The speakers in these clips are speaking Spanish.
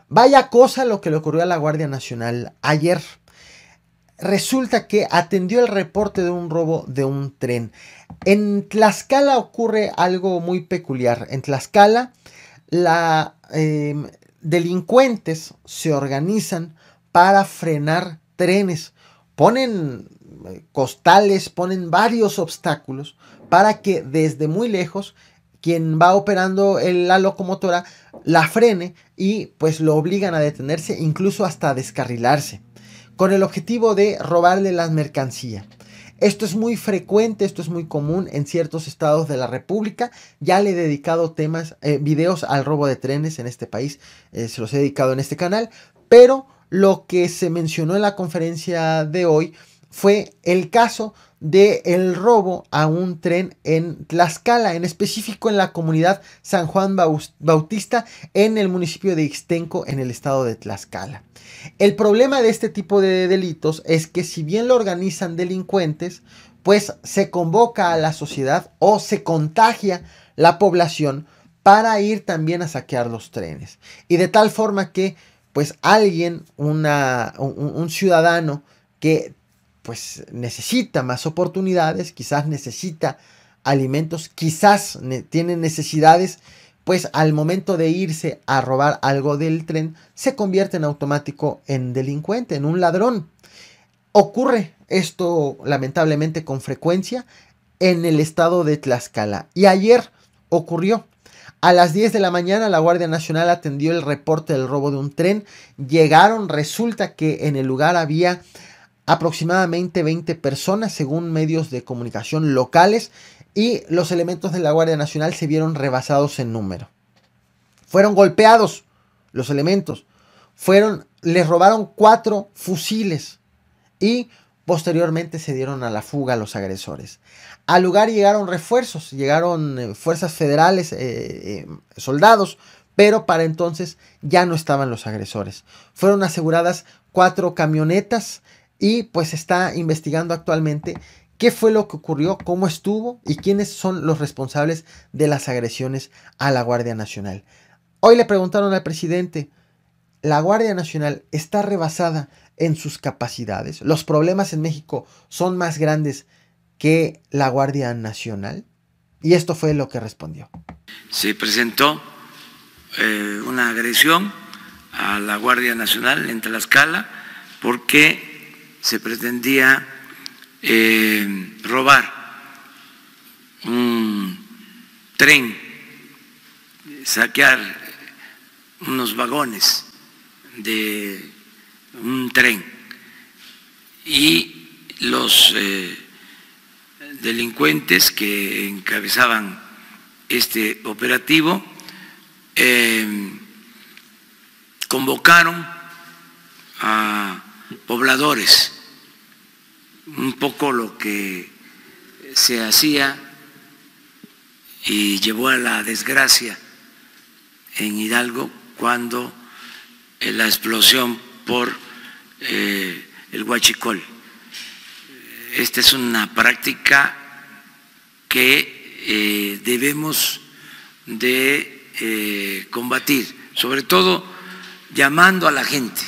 Vaya cosa lo que le ocurrió a la Guardia Nacional ayer. Resulta que atendió el reporte de un robo de un tren. En Tlaxcala ocurre algo muy peculiar. En Tlaxcala, delincuentes se organizan para frenar trenes. Ponen costales, ponen varios obstáculos para que desde muy lejos quien va operando la locomotora la frene y pues lo obligan a detenerse, incluso hasta a descarrilarse, con el objetivo de robarle las mercancías. Esto es muy frecuente, esto es muy común en ciertos estados de la República. Ya le he dedicado videos al robo de trenes en este país, se los he dedicado en este canal, pero lo que se mencionó en la conferencia de hoy fue el caso del robo a un tren en Tlaxcala, en específico en la comunidad San Juan Bautista, en el municipio de Ixtenco, en el estado de Tlaxcala. El problema de este tipo de delitos es que si bien lo organizan delincuentes, pues se convoca a la sociedad o se contagia la población para ir también a saquear los trenes. Y de tal forma que pues alguien, un ciudadano que pues necesita más oportunidades, quizás necesita alimentos, quizás tiene necesidades, pues al momento de irse a robar algo del tren, se convierte en automático en delincuente, en un ladrón. Ocurre esto lamentablemente con frecuencia en el estado de Tlaxcala. Y ayer ocurrió. A las 10 de la mañana la Guardia Nacional atendió el reporte del robo de un tren. Llegaron, resulta que en el lugar había aproximadamente 20 personas, según medios de comunicación locales, y los elementos de la Guardia Nacional se vieron rebasados en número. Fueron golpeados los elementos, les robaron 4 fusiles y posteriormente se dieron a la fuga los agresores. Al lugar llegaron refuerzos, llegaron fuerzas federales, soldados, pero para entonces ya no estaban los agresores. Fueron aseguradas 4 camionetas y pues está investigando actualmente qué fue lo que ocurrió, cómo estuvo y quiénes son los responsables de las agresiones a la Guardia Nacional. Hoy le preguntaron al presidente, ¿la Guardia Nacional está rebasada en sus capacidades? ¿Los problemas en México son más grandes que la Guardia Nacional? Y esto fue lo que respondió. Se presentó una agresión a la Guardia Nacional en Tlaxcala porque se pretendía robar un tren, saquear unos vagones de un tren, y los delincuentes que encabezaban este operativo convocaron a pobladores, un poco lo que se hacía y llevó a la desgracia en Hidalgo cuando la explosión por el huachicol. Esta es una práctica que debemos de combatir, sobre todo llamando a la gente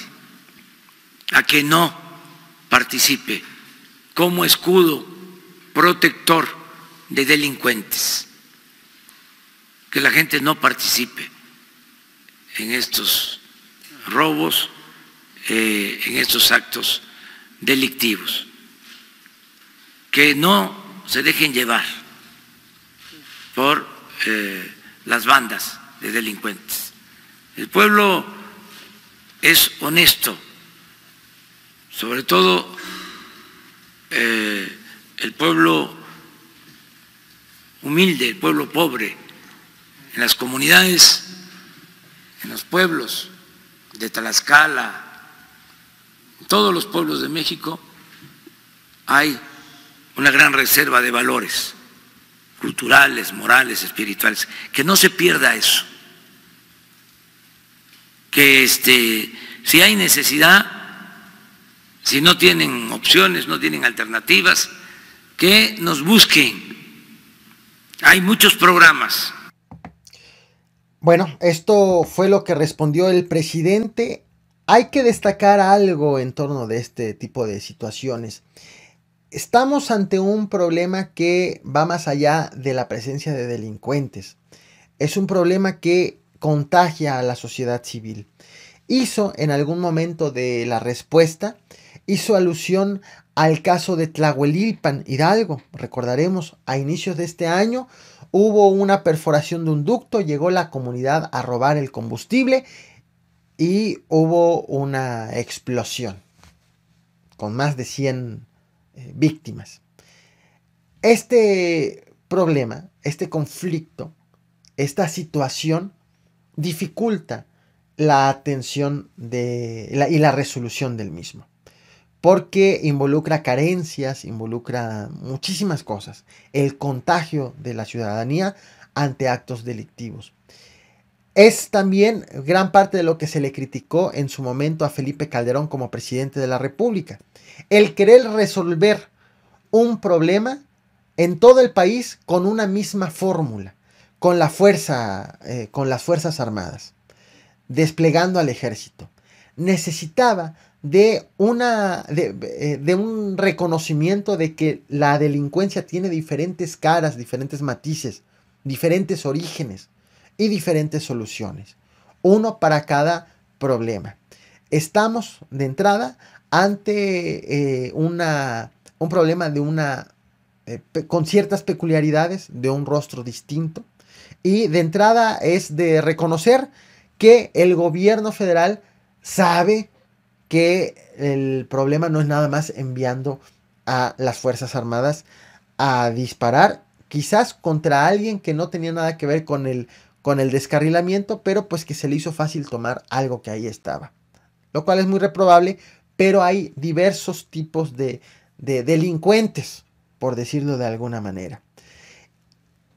a que no participe como escudo protector de delincuentes, que la gente no participe en estos robos, en estos actos delictivos, que no se dejen llevar por las bandas de delincuentes. El pueblo es honesto, sobre todo el pueblo humilde, el pueblo pobre, en las comunidades, en los pueblos de Tlaxcala, en todos los pueblos de México hay una gran reserva de valores culturales, morales, espirituales, que no se pierda eso, que si hay necesidad, si no tienen opciones, no tienen alternativas, que nos busquen. Hay muchos programas. Bueno, esto fue lo que respondió el presidente. Hay que destacar algo en torno de este tipo de situaciones. Estamos ante un problema que va más allá de la presencia de delincuentes. Es un problema que contagia a la sociedad civil. Hizo en algún momento de la respuesta, hizo alusión al caso de Tlahuelilpan, Hidalgo. Recordaremos, a inicios de este año hubo una perforación de un ducto, llegó la comunidad a robar el combustible y hubo una explosión con más de 100 víctimas. Este problema, este conflicto, esta situación dificulta la atención y la resolución del mismo, porque involucra carencias, involucra muchísimas cosas, el contagio de la ciudadanía ante actos delictivos. Es también gran parte de lo que se le criticó en su momento a Felipe Calderón como presidente de la República, el querer resolver un problema en todo el país con una misma fórmula, con la fuerza, con las Fuerzas Armadas, desplegando al ejército. Necesitaba de un reconocimiento de que la delincuencia tiene diferentes caras, diferentes matices, diferentes orígenes y diferentes soluciones. Uno para cada problema. Estamos de entrada ante un problema de con ciertas peculiaridades, de un rostro distinto. Y de entrada es de reconocer que el gobierno federal sabe que el problema no es nada más enviando a las Fuerzas Armadas a disparar, quizás contra alguien que no tenía nada que ver con el descarrilamiento, pero pues que se le hizo fácil tomar algo que ahí estaba. Lo cual es muy reprobable, pero hay diversos tipos de delincuentes, por decirlo de alguna manera.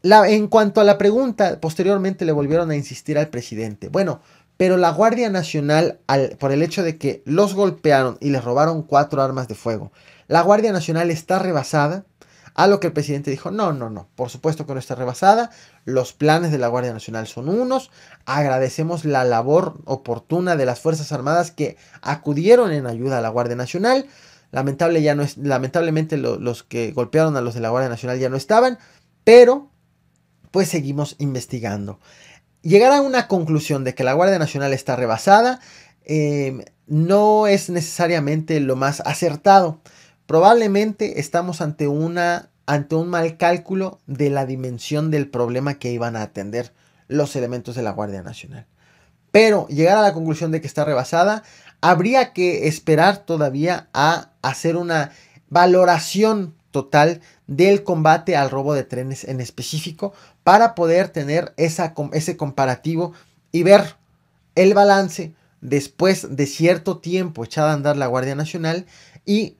En cuanto a la pregunta, posteriormente le volvieron a insistir al presidente. Bueno, pero la Guardia Nacional, por el hecho de que los golpearon y les robaron 4 armas de fuego, la Guardia Nacional está rebasada. A lo que el presidente dijo, no, no, no, por supuesto que no está rebasada, los planes de la Guardia Nacional son unos, agradecemos la labor oportuna de las Fuerzas Armadas que acudieron en ayuda a la Guardia Nacional, lamentablemente los que golpearon a los de la Guardia Nacional ya no estaban, pero pues seguimos investigando. Llegar a una conclusión de que la Guardia Nacional está rebasada no es necesariamente lo más acertado. Probablemente estamos ante un mal cálculo de la dimensión del problema que iban a atender los elementos de la Guardia Nacional. Pero llegar a la conclusión de que está rebasada, habría que esperar todavía a hacer una valoración total del combate al robo de trenes en específico para poder tener ese comparativo y ver el balance después de cierto tiempo echada a andar la Guardia Nacional y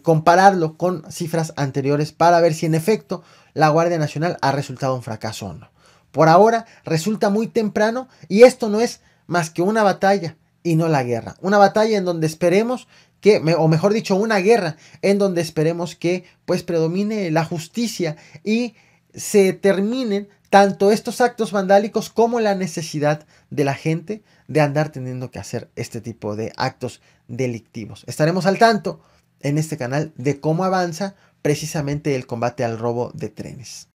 compararlo con cifras anteriores para ver si en efecto la Guardia Nacional ha resultado un fracaso o no. Por ahora resulta muy temprano y esto no es más que una batalla y no la guerra. Una batalla en donde esperemos que, o mejor dicho, una guerra en donde esperemos que pues predomine la justicia y se terminen tanto estos actos vandálicos como la necesidad de la gente de andar teniendo que hacer este tipo de actos delictivos. Estaremos al tanto en este canal de cómo avanza precisamente el combate al robo de trenes.